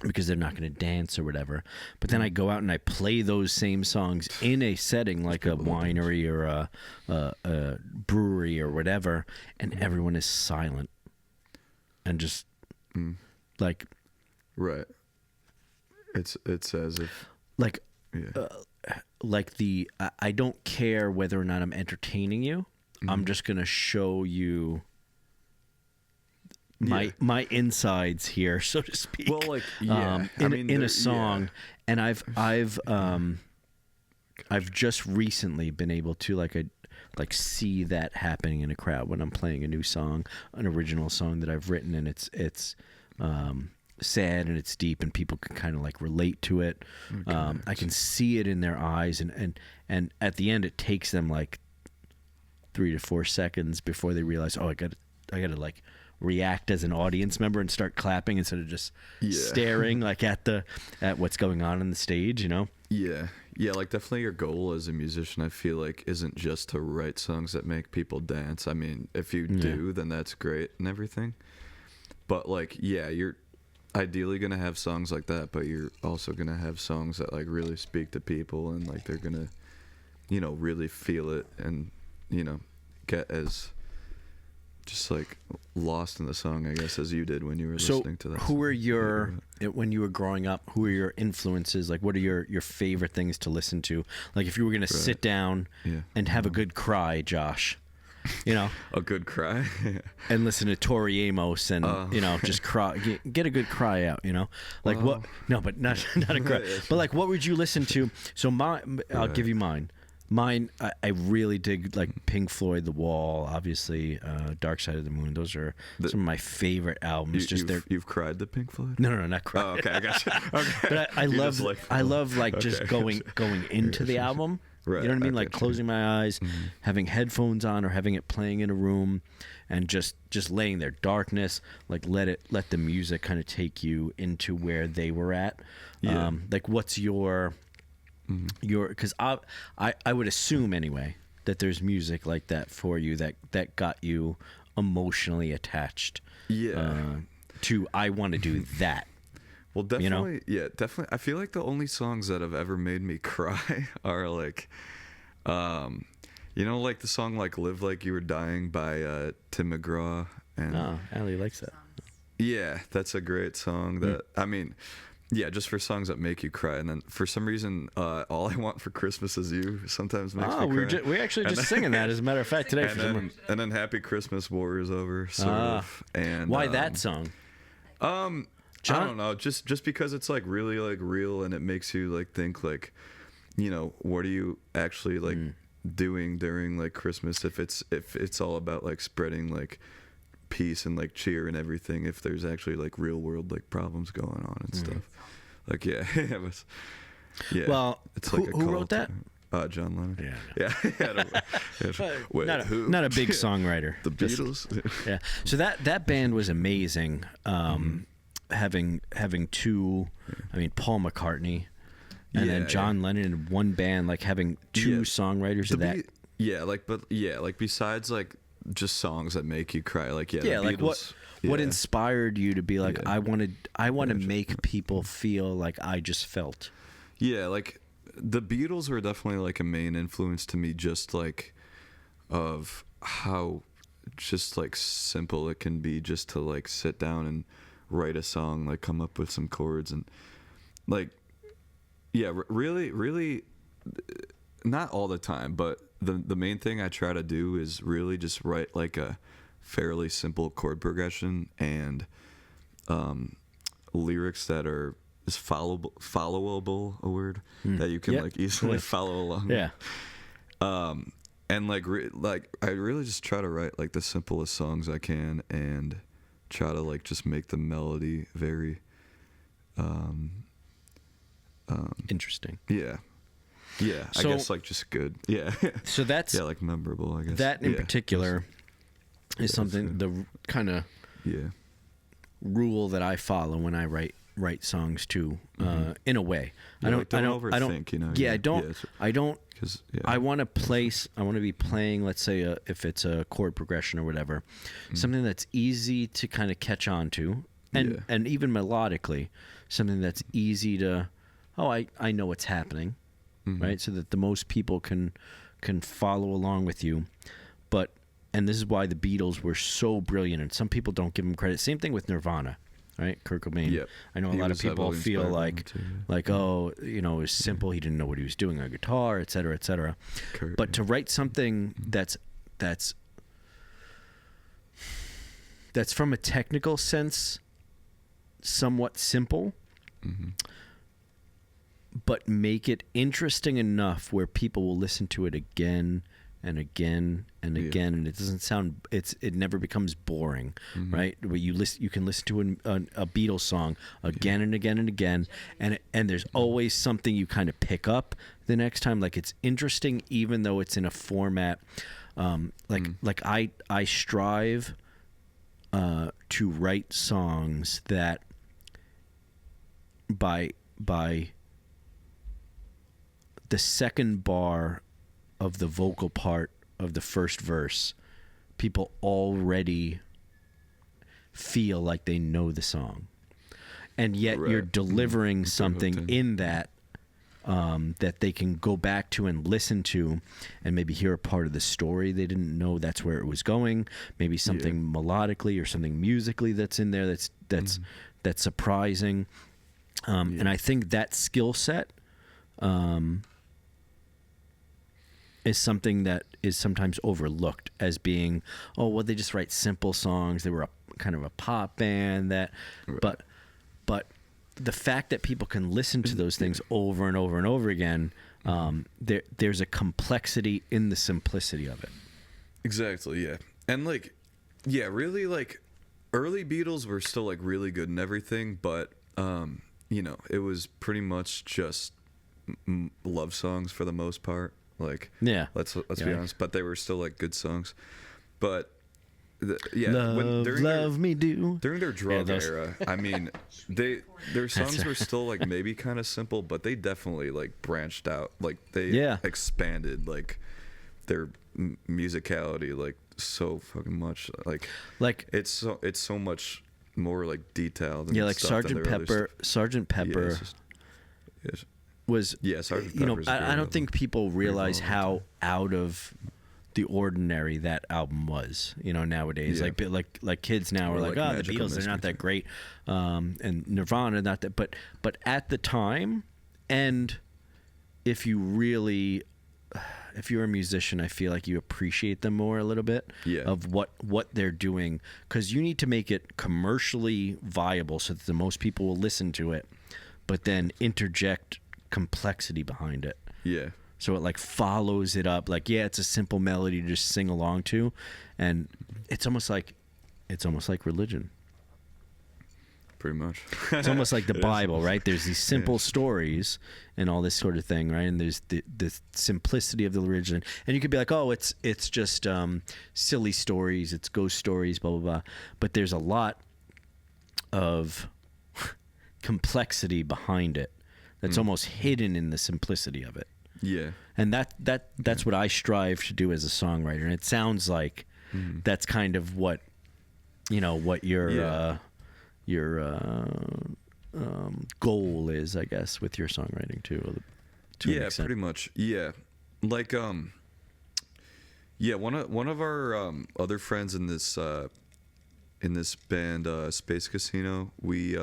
because they're not going to dance or whatever. But then I go out and I play those same songs in a setting like a winery or a brewery or whatever, and everyone is silent and just like, right. It's as if like, yeah. I don't care whether or not I'm entertaining you. I'm just going to show you my insides here, so to speak. Well, like, yeah, in a song, and I've just recently been able to like see that happening in a crowd when I'm playing a new song, an original song that I've written, and it's sad and it's deep, and people can kind of like relate to it. Okay. I can see it in their eyes, and at the end, it takes them like 3 to 4 seconds before they realize, oh, I got to like react as an audience member and start clapping instead of just staring like at what's going on the stage, you know? Yeah, like definitely your goal as a musician, I feel like, isn't just to write songs that make people dance. I mean, if you do, then that's great and everything. But like, yeah, you're ideally gonna have songs like that, but you're also gonna have songs that like really speak to people, and like they're gonna, you know, really feel it, and you know, get as just like lost in the song, I guess, as you did when you were listening to that. Who were when you were growing up, who were your influences? Like, what are your favorite things to listen to? Like, if you were going to sit down and have a good cry, Josh, you know, a good cry, and listen to Tori Amos, and you know, just cry, get a good cry out, you know, like what? No, but not a cry. But like, what would you listen to? So I'll give you mine. Mine, I really dig like Pink Floyd, The Wall, obviously, Dark Side of the Moon. Those are some of my favorite albums. You've cried to Pink Floyd? No, not cried. Oh, okay, I got you. Okay. But I love like just going into the album. Right, you know what I mean? Like closing my eyes, having headphones on, or having it playing in a room, and just laying there, darkness. Like let the music kind of take you into where they were at. Yeah. Like, what's your because I would assume anyway that there's music like that for you that got you emotionally attached to I want to do that. Well, definitely, you know? Definitely. I feel like the only songs that have ever made me cry are like, you know, like the song like "Live Like You Were Dying" by Tim McGraw. And Allie likes that. Yeah, that's a great song. That I mean. Yeah, just for songs that make you cry. And then for some reason, All I Want for Christmas Is You sometimes makes me cry. We're actually just singing that, as a matter of fact, today. And then Happy Christmas, War Is Over, sort of. And why that song? I don't know. Just because it's like really like real, and it makes you like think like, you know, what are you actually like doing during like Christmas if it's all about like spreading like peace and like cheer and everything, if there's actually like real world like problems going on and stuff. Like it was well, it's like who wrote that? John Lennon. Yeah. Wait, not a big songwriter. The Beatles. Yeah. So that band was amazing. Having two, I mean, Paul McCartney and then John Lennon in one band, like having two songwriters of that. Like besides like just songs that make you cry, like like Beatles, what inspired you to be like, I want to make people feel like I just felt. Like the Beatles were definitely like a main influence to me, just like of how just like simple it can be just to like sit down and write a song, like come up with some chords, and like really not all the time, but the main thing I try to do is really just write like a fairly simple chord progression and lyrics that are is followable, a word that you can like easily follow along. And like I really just try to write like the simplest songs I can, and try to like just make the melody very interesting. I guess like just good. So that's like memorable, I guess. That in particular is something the kind of rule that I follow when I write songs too. In a way, Yeah, like, don't overthink, you know. Yeah, I don't. Because I want to be playing. Let's say if it's a chord progression or whatever, something that's easy to kind of catch on to, and even melodically, something that's easy to. Oh, I know what's happening, right? So that the most people can follow along with you, and this is why the Beatles were so brilliant, and some people don't give them credit. Same thing with Nirvana. Right, Kurt Cobain. Yep. I know a lot of people feel like, oh, you know, it was simple. He didn't know what he was doing on guitar, et cetera, et cetera. But to write something that's from a technical sense, somewhat simple, but make it interesting enough where people will listen to it again and again and again, and it doesn't sound. It never becomes boring, right? Where you can listen to a Beatles song again and again and again, and there's always something you kind of pick up the next time. Like, it's interesting, even though it's in a format. Like I strive to write songs that by the second bar of the vocal part of the first verse, people already feel like they know the song, and yet you're delivering something in that that they can go back to and listen to, and maybe hear a part of the story they didn't know that's where it was going. Maybe something melodically or something musically that's in there that's surprising. And I think that skill set is something that is sometimes overlooked as being, oh, well, they just write simple songs. They were kind of a pop band but the fact that people can listen to those things over and over and over again, there's a complexity in the simplicity of it. Exactly, yeah. And like, yeah, really, like, early Beatles were still like really good and everything, but you know, it was pretty much just love songs for the most part. Like, let's be honest, but they were still like good songs. But love me do during their drug era, I mean, their songs were still like maybe kind of simple, but they definitely like branched out, like they expanded like their musicality like so fucking much. Like it's so much more like detailed. And like Sgt. Pepper. Was Sgt. You know, I don't think people realize how out of the ordinary that album was. You know, nowadays, like kids now are like, oh, the Beatles, they're not that great, and Nirvana, not that. But at the time, and if you're a musician, I feel like you appreciate them more a little bit of what they're doing, because you need to make it commercially viable so that the most people will listen to it, but then interject complexity behind it. Yeah. So it like follows it up. Like, it's a simple melody to just sing along to, and it's almost like religion. Pretty much. It's almost like the Bible, right? There's these simple stories and all this sort of thing, right? And there's the simplicity of the religion. And you could be like, oh, it's just silly stories, it's ghost stories, blah, blah, blah. But there's a lot of complexity behind it that's almost hidden in the simplicity of it. Yeah. And that's what I strive to do as a songwriter. And it sounds like that's kind of what your goal is, I guess, with your songwriting too. To pretty much. Yeah. Like one of our other friends in this band, Space Casino, we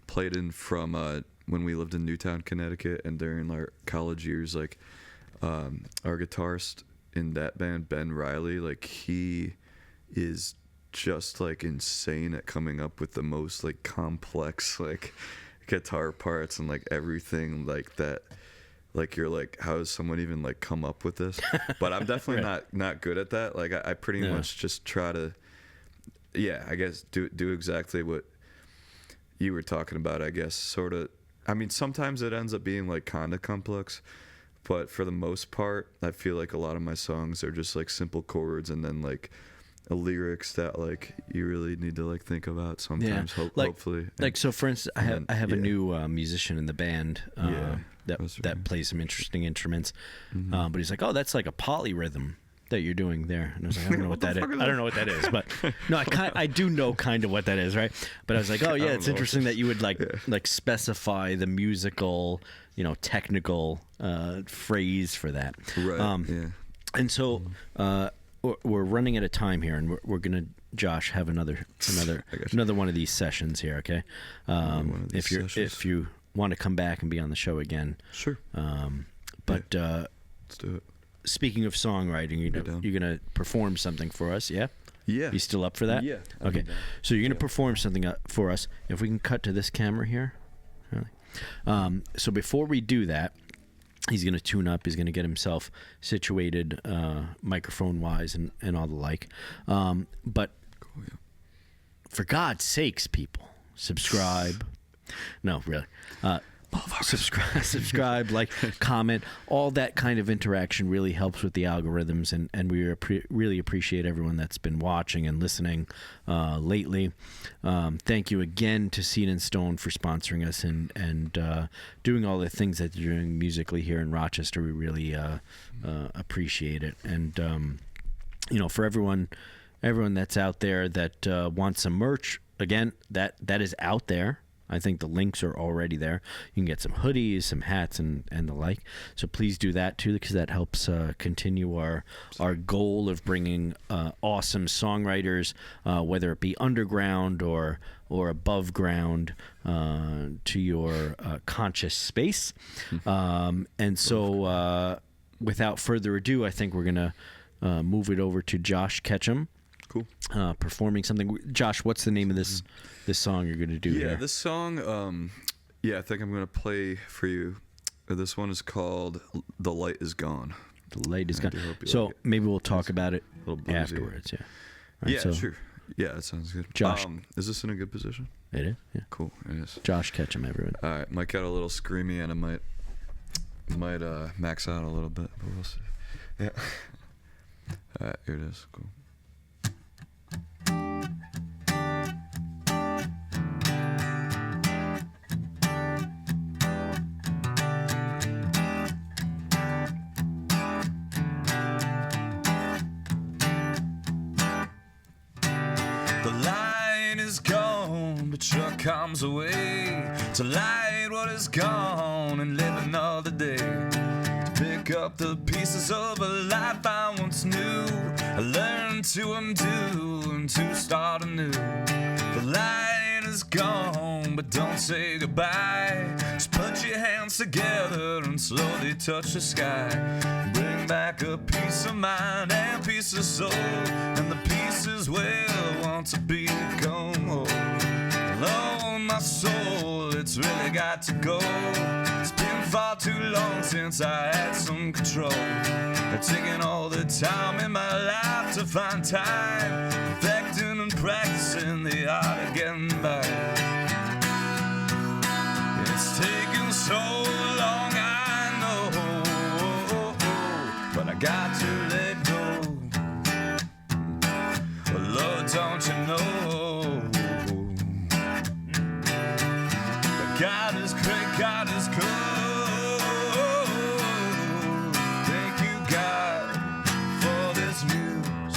played in from when we lived in Newtown, Connecticut, and during our college years, like our guitarist in that band, Ben Riley, like he is just like insane at coming up with the most like complex like guitar parts and like everything like that. Like, you're like, how does someone even like come up with this? But I'm definitely not good at that. Like I pretty much just try to, I guess do exactly what you were talking about, I guess, sort of. I mean, sometimes it ends up being like kind of complex, but for the most part, I feel like a lot of my songs are just like simple chords and then like lyrics that like you really need to like think about sometimes. Hopefully, like so. For instance, I have a new musician in the band that plays some interesting instruments, but he's like, "Oh, that's like a polyrhythm that you're doing there," and I was like, "I don't know what that is. I don't know what that is, but no, I do know kind of what that is, right?" But I was like, "Oh yeah, it's interesting that you would like specify the musical, technical phrase for that." Right. And so we're running out of time here, and we're gonna, Josh, have another one of these sessions here, okay? If you want to come back and be on the show again, sure. But let's do it. Speaking of songwriting, you're gonna perform something for us, yeah? Yeah. You still up for that? Yeah. Okay. So you're gonna perform something for us. If we can cut to this camera here. So before we do that, he's going to tune up. He's going to get himself situated microphone-wise and all the like. But for God's sakes, people, subscribe. No, really. Subscribe, like, comment. All that kind of interaction really helps with the algorithms, and we really appreciate everyone that's been watching and listening lately. Thank you again to Seed and Stone for sponsoring us and doing all the things that they're doing musically here in Rochester. We really appreciate it. And for everyone that's out there that wants some merch, again, that is out there. I think the links are already there. You can get some hoodies, some hats, and the like. So please do that too, because that helps continue our goal of bringing awesome songwriters, whether it be underground or above ground, to your conscious space. And so, without further ado, I think we're gonna move it over to Josh Ketchum. Cool. Performing something. Josh, what's the name of this song you're going to do here? Yeah, this song, I think I'm going to play for you. This one is called The Light Is Gone. The Light Is Gone. So like maybe we'll talk about it afterwards, yeah. Right, yeah, sure. Yeah, that sounds good. Josh. Is this in a good position? It is, yeah. Cool, it is. Josh Ketchum, everyone. All right, might get a little screamy and it might max out a little bit, but we'll see. Yeah. All right, here it is. Cool. Truck comes away to light what is gone and live another day. To pick up the pieces of a life I once knew. I learned to undo and to start anew. The light is gone, but don't say goodbye. Just put your hands together and slowly touch the sky. Bring back a piece of mind and piece of soul, and the pieces will want to be gone. Oh, my soul, it's really got to go. It's been far too long since I had some control. I've taken all the time in my life to find time, perfecting and practicing the art of getting by. It's taken so long, I know, but I got to let go. Lord, don't you know? God is great, God is good. Thank you, God, for this news.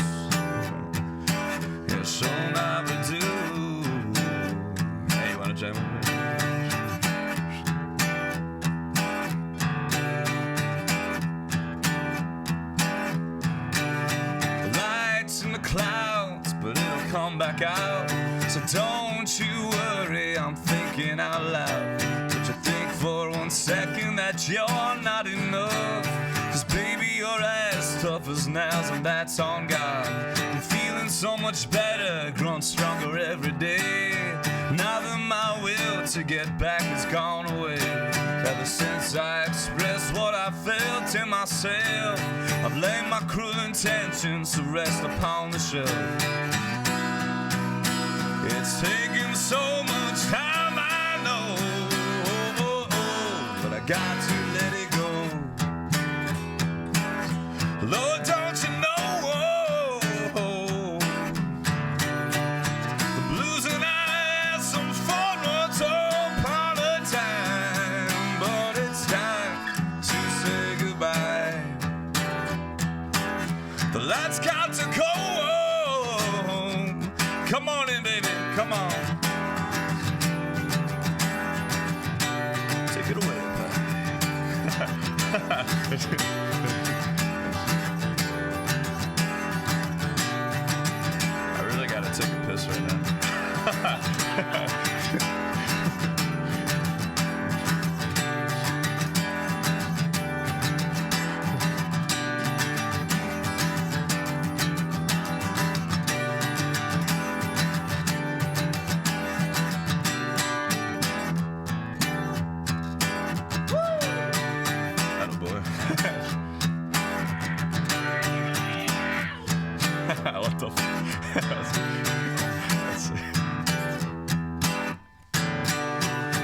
It's so never do. Hey, you wanna jam with me? The lights in the clouds, but it'll come back out. So don't you worry, I'm thinking out loud. But you think for 1 second that you're not enough. Cause baby, you're as tough as nails, and that's on God. I'm feeling so much better, growing stronger every day. Now that my will to get back has gone away. Ever since I expressed what I felt in myself, I've laid my cruel intentions to rest upon the shelf. It's taken so much time, I know, but I got to let it go. Lord, don't you know? it's got to go. Come on in, baby, come on. Take it away, I really gotta take a piss right now. What the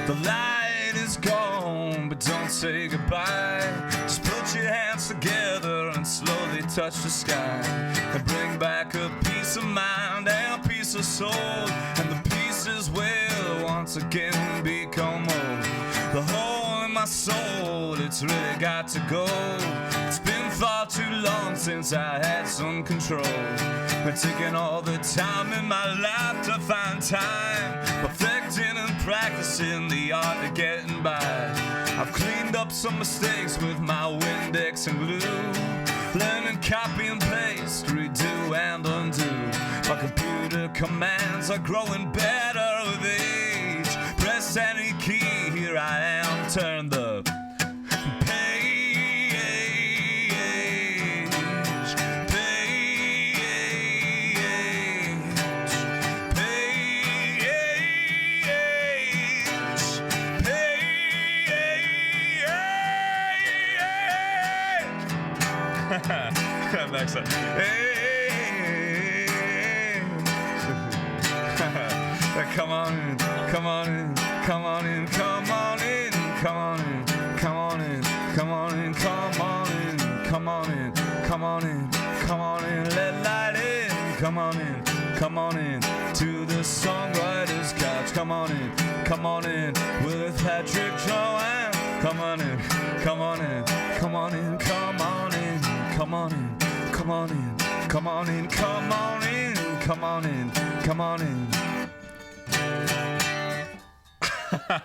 The light is gone, but don't say goodbye. Just put your hands together and slowly touch the sky. And bring back a peace of mind and a peace of soul. And the pieces will once again become whole. The hole in my soul, it's really got to go. It's been far too long since I had some control. Been taking all the time in my life to find time, perfecting and practicing the art of getting by. I've cleaned up some mistakes with my Windex and glue, learning copy and paste, redo and undo. My computer commands are growing better with age. Press any key, here I am, turn the next one. Hey. Come on in, come on in, come on in, come on in, come on in, come on in, come on in, come on in, come on in, come on in, come on in, let light in, come on in to the songwriter's couch. Come on in with Patrick Joanne. Come on in, come on in, come on in, come on in, come on in. Come on in, come on in, come on in, come on in, come on in. All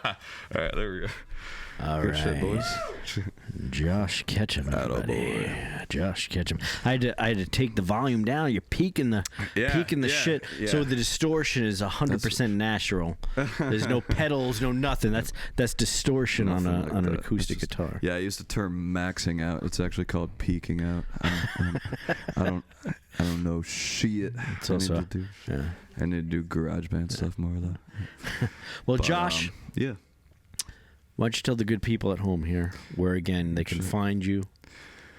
right, there we go. All Good right, shit, boys. Josh Ketchum, everybody. Attaboy. Josh Ketchum. I had to take the volume down. You're peaking the shit. Yeah. So the distortion is 100% natural. There's no pedals, no nothing. That's distortion on an acoustic guitar. Yeah, I used the term maxing out. It's actually called peaking out. I don't know shit. It's also, I need to do garage band stuff more of that. Well, but, Josh. Yeah. Why don't you tell the good people at home here where, again, they can find you,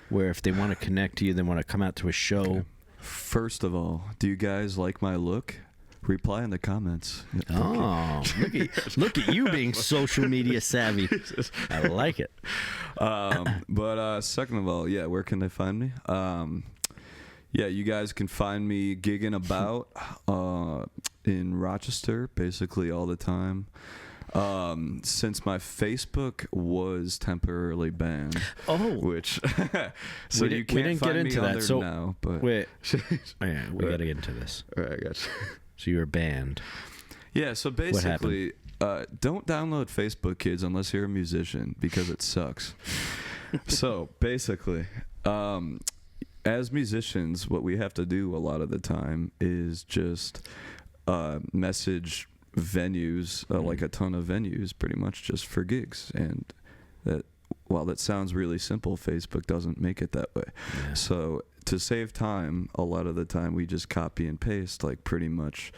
where if they want to connect to you, they want to come out to a show. Okay. First of all, do you guys like my look? Reply in the comments. Oh, look at you being social media savvy. I like it. But second of all, yeah, where can they find me? Yeah, you guys can find me gigging about in Rochester basically all the time. Since my Facebook was temporarily banned. Oh, which so you can't find me on there now. But wait, yeah, we gotta get into this. All right, I got you. So you were banned. Yeah. So basically, don't download Facebook, kids, unless you're a musician, because it sucks. So basically, as musicians, what we have to do a lot of the time is just message venues, like a ton of venues, pretty much just for gigs. And that, while that sounds really simple, Facebook doesn't make it that way. Yeah. So to save time, a lot of the time we just copy and paste like pretty much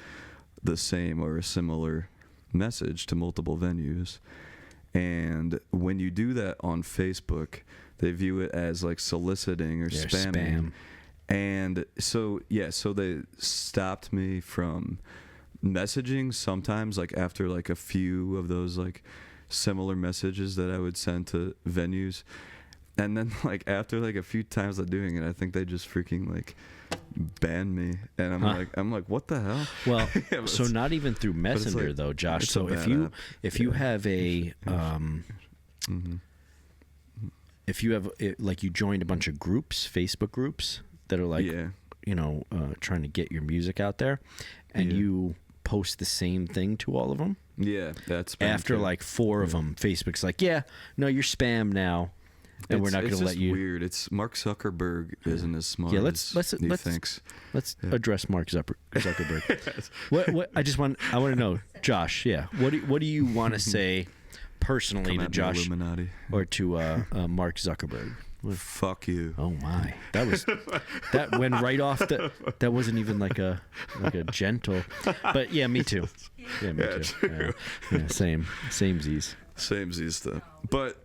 the same or a similar message to multiple venues. And when you do that on Facebook, they view it as like soliciting or spamming. Spam. And so, yeah, so they stopped me from messaging sometimes, like after like a few of those like similar messages that I would send to venues. And then like after like a few times of doing it, I think they just freaking like banned me. And I'm like, what the hell? Well, yeah, so not even through Messenger like, though, Josh. So if you have a if you have like you joined a bunch of groups, Facebook groups that are like trying to get your music out there, and you post the same thing to all of them. Yeah, that's after like 4 of them. Facebook's like, yeah, no, you're spam now, and we're not going to let you. It's weird. It's Mark Zuckerberg isn't as smart. Yeah, as he thinks. Let's address Mark Zuckerberg. What I want to know, Josh. Yeah, what do you want to say personally to Josh Illuminati. or to Mark Zuckerberg? Fuck you. Oh my, that went right off the. That wasn't even like a gentle, but yeah, me too. Yeah, me too. True. Yeah, samesies. Samesies though. But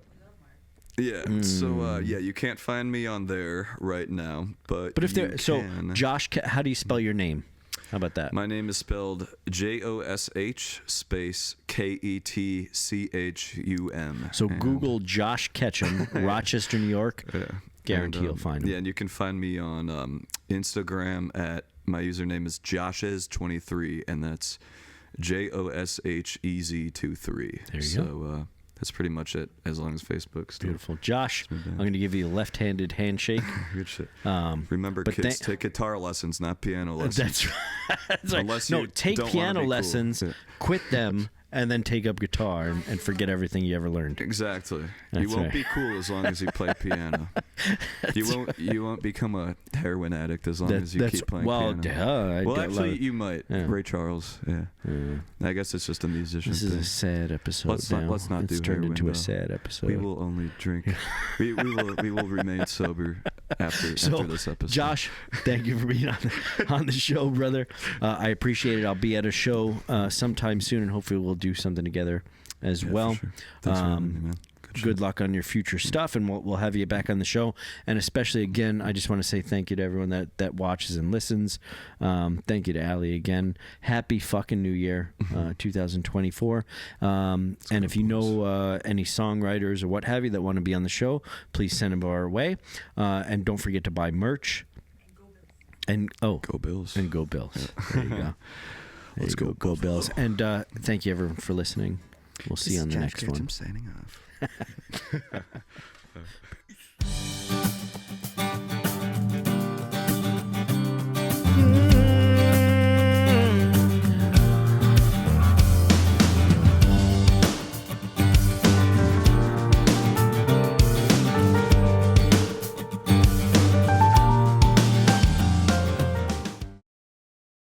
yeah, so you can't find me on there right now, but if there, you so can. Josh, how do you spell your name? How about that? My name is spelled Josh space Ketchum. So Google Josh Ketchum, Rochester, New York. Yeah. Guarantee you'll find him. Yeah, and you can find me on Instagram at my username is Joshes23, and that's JOSHEZ23. There you go. That's pretty much it, as long as Facebook's still. Beautiful. Josh, I'm going to give you a left-handed handshake. Good shit. Remember, kids, take guitar lessons, not piano lessons. That's right. That's right. Unless no, you take don't piano wanna be lessons, cool. quit them, and then take up guitar and forget everything you ever learned. Exactly. That's you won't right. be cool as long as you play piano. You won't become a heroin addict as long as you keep playing piano. Well, actually, you might. Yeah. Ray Charles. Yeah. I guess it's just a musician. This is a sad episode. Let's not it's do turned heroin, into a though. sad episode. We will only drink. we will remain sober after this episode. Josh, thank you for being on the show, brother. I appreciate it. I'll be at a show sometime soon, and hopefully we'll do something together as well. For sure. Thanks for having me, man. Good luck on your future stuff, and we'll have you back on the show. And especially, again, I just want to say thank you to everyone that watches and listens. Thank you to Allie again. Happy fucking New Year, 2024. And if you know any songwriters or what have you that want to be on the show, please send them our way. And don't forget to buy merch. And go Bills. And go Bills. Yeah. There you go. Let's go Bills. And thank you everyone for listening. We'll see you on the next one. I'm signing off.